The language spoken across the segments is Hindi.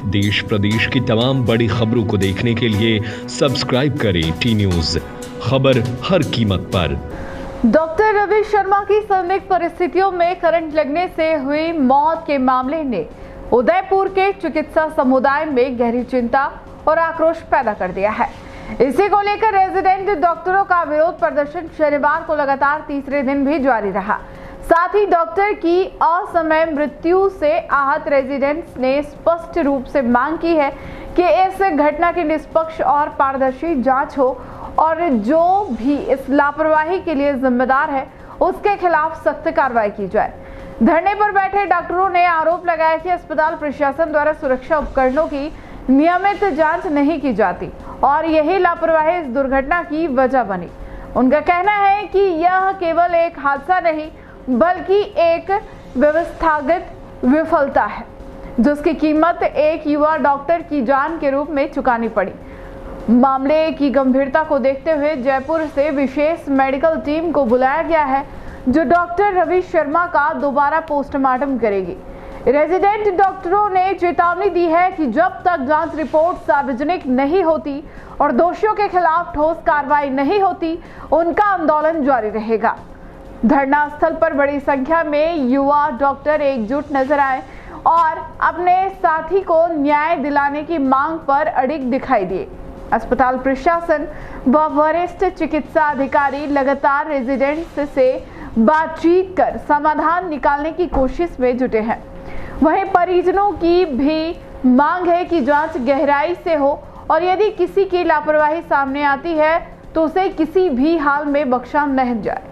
देश प्रदेश की तमाम बड़ी खबरों को देखने के लिए सब्सक्राइब करें टी न्यूज, खबर हर कीमत पर। डॉक्टर रवि शर्मा की संदिग्ध परिस्थितियों में करंट लगने से हुई मौत के मामले ने उदयपुर के चिकित्सा समुदाय में गहरी चिंता और आक्रोश पैदा कर दिया है। इसी को लेकर रेजिडेंट डॉक्टरों का विरोध प्रदर्शन शनिवार को लगातार तीसरे दिन भी जारी रहा। साथ ही डॉक्टर की असमय मृत्यु से आहत रेजिडेंट्स ने स्पष्ट रूप से मांग की है कि इस घटना की निष्पक्ष और पारदर्शी जांच हो और जो भी इस लापरवाही के लिए जिम्मेदार है उसके खिलाफ सख्त कार्रवाई की जाए। धरने पर बैठे डॉक्टरों ने आरोप लगाया कि अस्पताल प्रशासन द्वारा सुरक्षा उपकरणों की नियमित जांच नहीं की जाती और यही लापरवाही इस दुर्घटना की वजह बनी। उनका कहना है कि यह केवल एक हादसा नहीं बल्कि एक व्यवस्थागत विफलता है जिसकी कीमत एक युवा डॉक्टर की जान के रूप में चुकानी पड़ी। मामले की गंभीरता को देखते हुए जयपुर से विशेष मेडिकल टीम को बुलाया गया है जो डॉक्टर रवि शर्मा का दोबारा पोस्टमार्टम करेगी। रेजिडेंट डॉक्टरों ने चेतावनी दी है कि जब तक जांच रिपोर्ट सार्वजनिक नहीं होती और दोषियों के खिलाफ ठोस कार्रवाई नहीं होती उनका आंदोलन जारी रहेगा। धरना स्थल पर बड़ी संख्या में युवा डॉक्टर एकजुट नजर आए और अपने साथी को न्याय दिलाने की मांग पर अड़िग दिखाई दिए। अस्पताल प्रशासन व वरिष्ठ चिकित्सा अधिकारी लगातार रेजिडेंट्स से बातचीत कर समाधान निकालने की कोशिश में जुटे हैं। वहीं परिजनों की भी मांग है कि जांच गहराई से हो और यदि किसी की लापरवाही सामने आती है तो उसे किसी भी हाल में बख्शा नहीं जाए।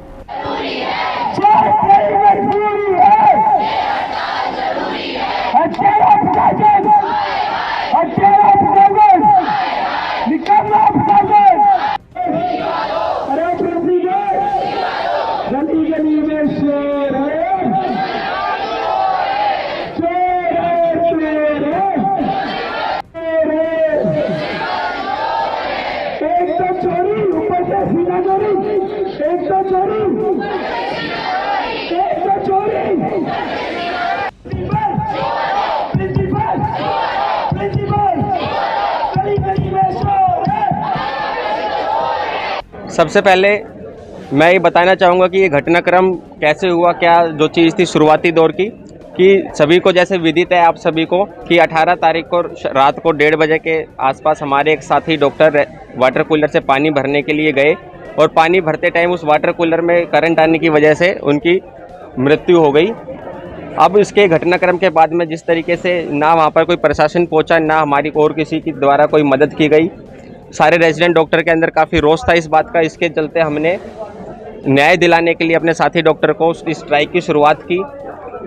सबसे पहले मैं ये बताना चाहूँगा कि ये घटनाक्रम कैसे हुआ, क्या जो चीज़ थी शुरुआती दौर की, कि सभी को जैसे विदित है आप सभी को कि 18 तारीख को रात को 1:30 बजे के आसपास हमारे एक साथी डॉक्टर वाटर कूलर से पानी भरने के लिए गए और पानी भरते टाइम उस वाटर कूलर में करंट आने की वजह से उनकी मृत्यु हो गई। अब इसके घटनाक्रम के बाद में जिस तरीके से ना वहाँ पर कोई प्रशासन पहुँचा, ना हमारी और किसी की द्वारा कोई मदद की गई, सारे रेजिडेंट डॉक्टर के अंदर काफ़ी रोष था इस बात का। इसके चलते हमने न्याय दिलाने के लिए अपने साथी डॉक्टर को इस स्ट्राइक की शुरुआत की।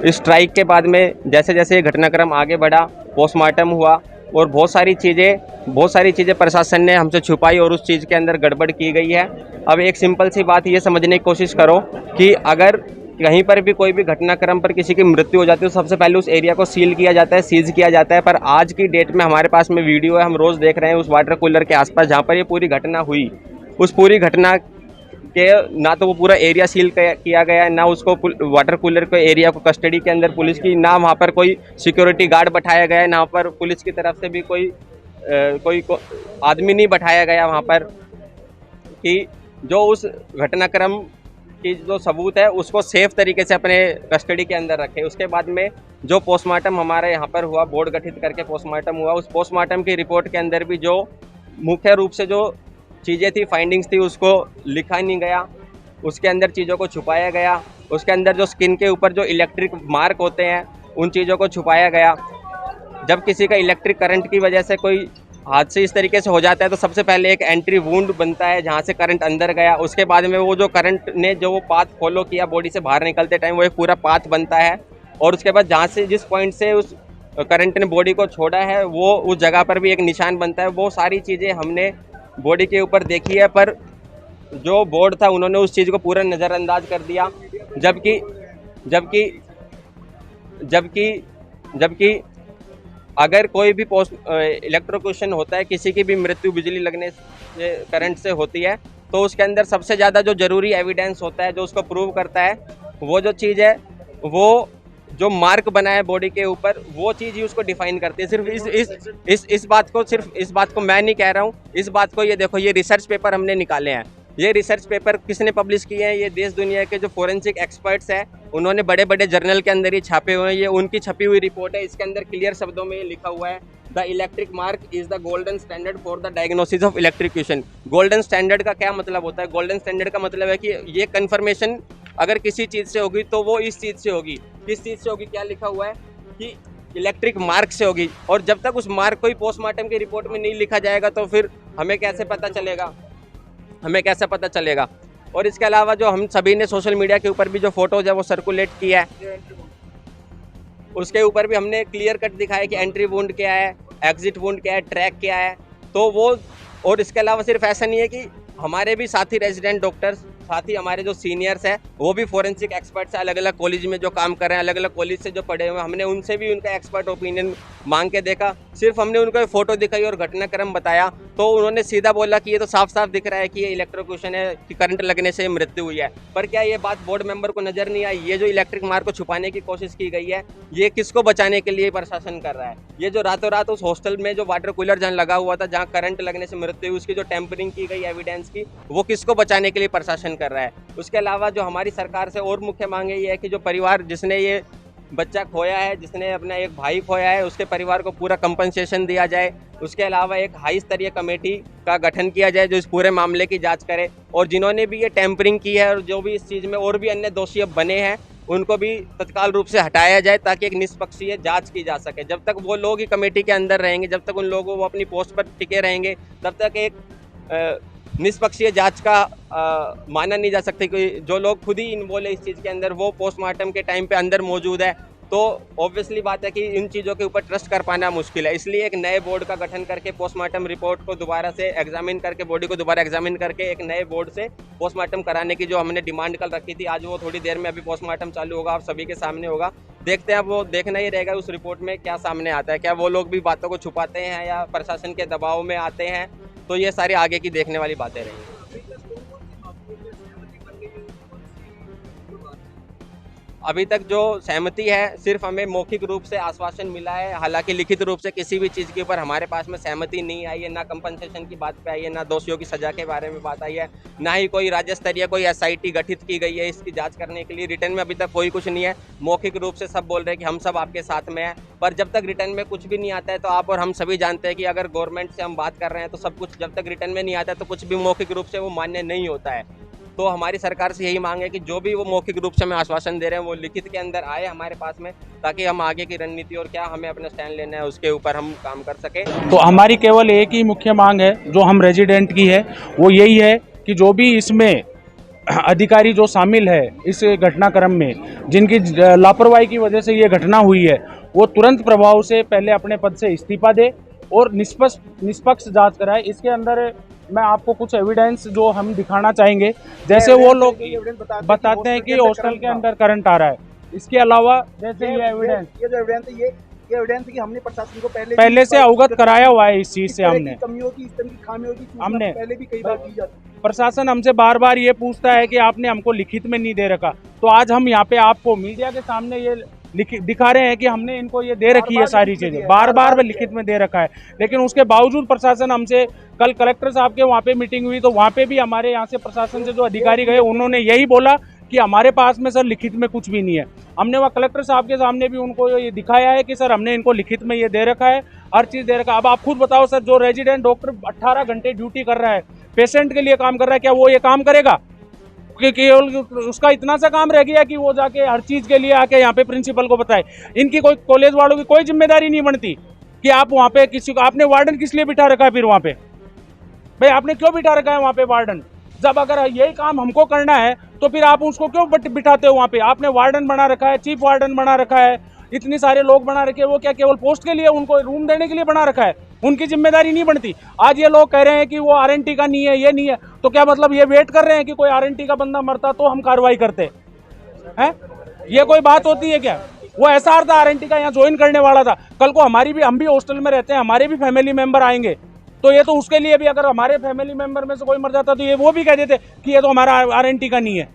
इस स्ट्राइक के बाद में जैसे जैसे ये घटनाक्रम आगे बढ़ा, पोस्टमार्टम हुआ और बहुत सारी चीज़ें प्रशासन ने हमसे छुपाई और उस चीज़ के अंदर गड़बड़ की गई है। अब एक सिंपल सी बात ये समझने की कोशिश करो कि अगर कहीं पर भी कोई भी घटनाक्रम पर किसी की मृत्यु हो जाती है तो सबसे पहले उस एरिया को सील किया जाता है, सीज किया जाता है। पर आज की डेट में हमारे पास में वीडियो है, हम रोज़ देख रहे हैं उस वाटर कूलर के आसपास जहाँ पर ये पूरी घटना हुई, उस पूरी घटना के ना तो वो पूरा एरिया सील किया गया है, ना उसको वाटर कूलर के एरिया को कस्टडी के अंदर पुलिस की, ना वहाँ पर कोई सिक्योरिटी गार्ड बैठाया गया है, ना पर पुलिस की तरफ से भी कोई आदमी नहीं बैठाया गया वहाँ पर कि जो उस घटनाक्रम की जो सबूत है उसको सेफ तरीके से अपने कस्टडी के अंदर रखे। उसके बाद में जो पोस्टमार्टम हमारे यहाँ पर हुआ, बोर्ड गठित करके पोस्टमार्टम हुआ, उस पोस्टमार्टम की रिपोर्ट के अंदर भी जो मुख्य रूप से जो चीज़ें थी, फाइंडिंग्स थी, उसको लिखा नहीं गया, उसके अंदर चीज़ों को छुपाया गया। उसके अंदर जो स्किन के ऊपर जो इलेक्ट्रिक मार्क होते हैं उन चीज़ों को छुपाया गया। जब किसी का इलेक्ट्रिक करंट की वजह से कोई हादसे इस तरीके से हो जाता है तो सबसे पहले एक एंट्री वुंड बनता है जहाँ से करंट अंदर गया, उसके बाद में वो जो करंट ने जो वो पाथ फॉलो किया बॉडी से बाहर निकलते टाइम, वो एक पूरा पाथ बनता है और उसके बाद जहाँ से जिस पॉइंट से उस करंट ने बॉडी को छोड़ा है वो उस जगह पर भी एक निशान बनता है। वो सारी चीज़ें हमने बॉडी के ऊपर देखी है, पर जो बोर्ड था उन्होंने उस चीज़ को पूरा नज़रअंदाज कर दिया। जबकि अगर कोई भी इलेक्ट्रोक्यूशन होता है, किसी की भी मृत्यु बिजली लगने से, करंट से होती है, तो उसके अंदर सबसे ज़्यादा जो ज़रूरी एविडेंस होता है जो उसको प्रूव करता है, वो जो चीज़ है वो जो मार्क बना है बॉडी के ऊपर, वो चीज़ ही उसको डिफाइन करती है। सिर्फ इस बात को मैं नहीं कह रहा हूँ, इस बात को ये देखो, ये रिसर्च पेपर हमने निकाले हैं। ये रिसर्च पेपर किसने पब्लिश किए हैं? ये देश दुनिया के जो फोरेंसिक एक्सपर्ट्स हैं, उन्होंने बड़े बड़े जर्नल के अंदर ही छापे हुए हैं। ये उनकी छपी हुई रिपोर्ट है। इसके अंदर क्लियर शब्दों में ये लिखा हुआ है, the electric mark is the golden standard for the diagnosis of electrocution. Golden standard का क्या मतलब होता है? गोल्डन स्टैंडर्ड का मतलब है कि ये कन्फर्मेशन अगर किसी चीज़ से होगी तो वो इस चीज़ से होगी। किस चीज़ से होगी? क्या लिखा हुआ है कि इलेक्ट्रिक मार्क से होगी। और जब तक उस मार्क को ही पोस्टमार्टम की रिपोर्ट में नहीं लिखा जाएगा तो फिर हमें कैसे पता चलेगा? और इसके अलावा जो हम सभी ने सोशल मीडिया के ऊपर भी जो फोटोज है वो सर्कुलेट किया है, उसके ऊपर भी हमने क्लियर कट दिखाया कि एंट्री वुंड क्या है, एग्जिट वुंड क्या है, ट्रैक क्या है। तो वो, और इसके अलावा सिर्फ ऐसा नहीं है कि हमारे भी साथी रेजिडेंट डॉक्टर्स, साथ ही हमारे जो सीनियर्स हैं वो भी फोरेंसिक एक्सपर्ट्स हैं, अलग अलग कॉलेज में जो काम कर रहे हैं, अलग अलग कॉलेज से जो पढ़े हुए हैं, हमने उनसे भी उनका एक्सपर्ट ओपिनियन मांग के देखा। सिर्फ हमने उनको फ़ोटो दिखाई और घटनाक्रम बताया तो उन्होंने सीधा बोला कि ये तो साफ साफ दिख रहा है कि ये इलेक्ट्रोक्यूशन है, कि करंट लगने से मृत्यु हुई है। पर क्या ये बात बोर्ड मेंबर को नज़र नहीं आई? ये जो इलेक्ट्रिक मार्क को छुपाने की कोशिश की गई है, ये किसको बचाने के लिए प्रशासन कर रहा है? ये जो रातों रात उस हॉस्टल में जो वाटर कूलर जहाँ लगा हुआ था, जहाँ करंट लगने से मृत्यु हुई, उसकी जो टेम्परिंग की गई एविडेंस की, वो किसको बचाने के लिए प्रशासन कर रहा है? उसके अलावा जो हमारी सरकार से और मुख्य मांग ये है कि जो परिवार जिसने ये बच्चा खोया है, जिसने अपना एक भाई खोया है, उसके परिवार को पूरा कंपनसेशन दिया जाए। उसके अलावा एक हाई स्तरीय कमेटी का गठन किया जाए जो इस पूरे मामले की जांच करे, और जिन्होंने भी ये टेम्परिंग की है और जो भी इस चीज़ में और भी अन्य दोषी अब बने हैं, उनको भी तत्काल रूप से हटाया जाए ताकि एक निष्पक्षीय जांच की जा सके। जब तक वो लोग ही कमेटी के अंदर रहेंगे, जब तक उन लोगों वो अपनी पोस्ट पर टिके रहेंगे, तब तक एक निष्पक्षीय जांच का माना नहीं जा सकता कि जो लोग खुद ही इन्वॉल्व है इस चीज़ के अंदर, वो पोस्टमार्टम के टाइम पे अंदर मौजूद है, तो ऑब्वियसली बात है कि इन चीज़ों के ऊपर ट्रस्ट कर पाना मुश्किल है। इसलिए एक नए बोर्ड का गठन करके पोस्टमार्टम रिपोर्ट को दोबारा से एग्जामिन करके, बॉडी को दोबारा एग्जामिन करके एक नए बोर्ड से पोस्टमार्टम कराने की जो हमने डिमांड कल रखी थी, आज वो थोड़ी देर में अभी पोस्टमार्टम चालू होगा, आप सभी के सामने होगा। देखते हैं, अब वो देखना ही रहेगा उस रिपोर्ट में क्या सामने आता है। क्या वो लोग भी बातों को छुपाते हैं या प्रशासन के दबाव में आते हैं, तो ये सारी आगे की देखने वाली बातें रहेंगी। अभी तक जो सहमति है, सिर्फ हमें मौखिक रूप से आश्वासन मिला है, हालांकि लिखित रूप से किसी भी चीज़ के ऊपर हमारे पास में सहमति नहीं आई है। ना कंपनसेशन की बात पे आई है, ना दोषियों की सजा के बारे में बात आई है, ना ही कोई राज्य स्तरीय कोई SIT गठित की गई है इसकी जांच करने के लिए। रिटर्न में अभी तक कोई कुछ नहीं है। मौखिक रूप से सब बोल रहे हैं कि हम सब आपके साथ में हैं, पर जब तक रिटर्न में कुछ भी नहीं आता है तो आप और हम सभी जानते हैं कि अगर गवर्नमेंट से हम बात कर रहे हैं तो सब कुछ जब तक रिटर्न में नहीं आता है तो कुछ भी मौखिक रूप से वो मान्य नहीं होता है। तो हमारी सरकार से यही मांग है कि जो भी वो मौखिक रूप से हमें आश्वासन दे रहे हैं वो लिखित के अंदर आए हमारे पास में, ताकि हम आगे की रणनीति और क्या हमें अपना स्टैंड लेना है उसके ऊपर हम काम कर सकें। तो हमारी केवल एक ही मुख्य मांग है जो हम रेजिडेंट की है, वो यही है कि जो भी इसमें अधिकारी जो शामिल है इस घटनाक्रम में, जिनकी लापरवाही की वजह से ये घटना हुई है, वो तुरंत प्रभाव से पहले अपने पद से इस्तीफा दे और निष्पक्ष जांच कराए। इसके अंदर मैं आपको कुछ एविडेंस जो हम दिखाना चाहेंगे, जैसे वो लोग बताते हैं कि हॉस्टल के अंदर करंट आ रहा है। इसके अलावा जैसे ये एविडेंस है कि हमने प्रशासन को पहले से अवगत कराया हुआ है इस चीज से। हमने कमियों की, इस तरह की खामियों की हमने पहले भी कई बार की जाती। प्रशासन हमसे बार बार ये पूछता है कि आपने हमको लिखित में नहीं दे रखा, तो आज हम यहाँ पे आपको मीडिया के सामने ये दिखा रहे हैं कि हमने इनको ये दे रखी है सारी चीजें, बार बार लिखित में दे रखा है। लेकिन उसके बावजूद प्रशासन हमसे, कल कलेक्टर साहब के वहाँ पे मीटिंग हुई तो वहाँ पे भी हमारे यहाँ से प्रशासन से जो अधिकारी गए उन्होंने यही बोला कि हमारे पास में सर लिखित में कुछ भी नहीं है। हमने वहाँ कलेक्टर साहब के सामने भी उनको ये दिखाया है कि सर हमने इनको लिखित में ये दे रखा है, हर चीज़ दे रखा है। अब आप खुद बताओ सर, जो रेजिडेंट डॉक्टर 18 घंटे ड्यूटी कर रहा है, पेशेंट के लिए काम कर रहा है, क्या वो ये काम करेगा? केवल उसका इतना सा काम रह गया कि वो जाके हर चीज के लिए आके यहाँ पे प्रिंसिपल को बताए। इनकी कोई कॉलेज वालों की कोई जिम्मेदारी नहीं बनती कि आप वहाँ पे किसी को, आपने वार्डन किस लिए बिठा रखा है? फिर वहाँ पे भाई आपने क्यों बिठा रखा है वहाँ पे वार्डन? जब अगर यही काम हमको करना है तो फिर आप उसको क्यों बिठाते हो वहाँ पे? आपने वार्डन बना रखा है, चीफ वार्डन बना रखा है, इतने सारे लोग बना रखे हैं, वो क्या केवल पोस्ट के लिए, उनको रूम देने के लिए बना रखा है? उनकी जिम्मेदारी नहीं बनती। आज ये लोग कह रहे हैं कि वो RNT का नहीं है, ये नहीं है, तो क्या मतलब ये वेट कर रहे हैं कि कोई RNT का बंदा मरता तो हम कार्रवाई करते हैं? ये कोई बात होती है क्या? वो SR था RNT का, यहाँ ज्वाइन करने वाला था, कल को हम भी हॉस्टल में रहते हैं, हमारे भी फैमिली मेंबर आएंगे, तो ये तो उसके लिए भी अगर हमारे फैमिली मेंबर में से कोई मर जाता तो ये वो भी कह देते कि ये तो हमारा RNT का नहीं है।